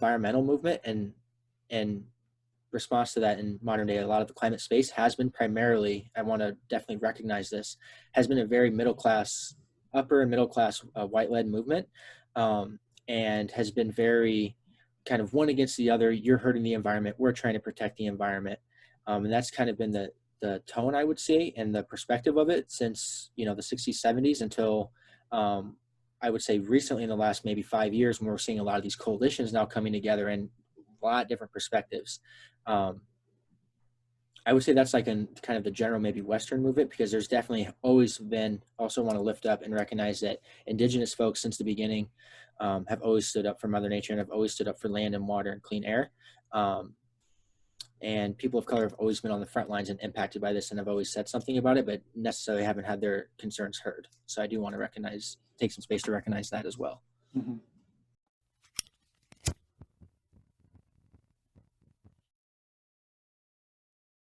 environmental movement and response to that in modern day, a lot of the climate space has been primarily, I want to definitely recognize this, has been a very middle class, upper and middle class white led movement, and has been very kind of one against the other. You're hurting the environment, we're trying to protect the environment, and that's kind of been the tone, I would say, and the perspective of it since, you know, the 60s, 70s until I would say recently in the last maybe 5 years, when we're seeing a lot of these coalitions now coming together and a lot of different perspectives. I would say that's like in kind of the general maybe Western movement, because there's definitely always been, also want to lift up and recognize that indigenous folks since the beginning have always stood up for Mother Nature and have always stood up for land and water and clean air. And people of color have always been on the front lines and impacted by this and have always said something about it, but necessarily haven't had their concerns heard. So I do want to take some space to recognize that as well. Mm-hmm.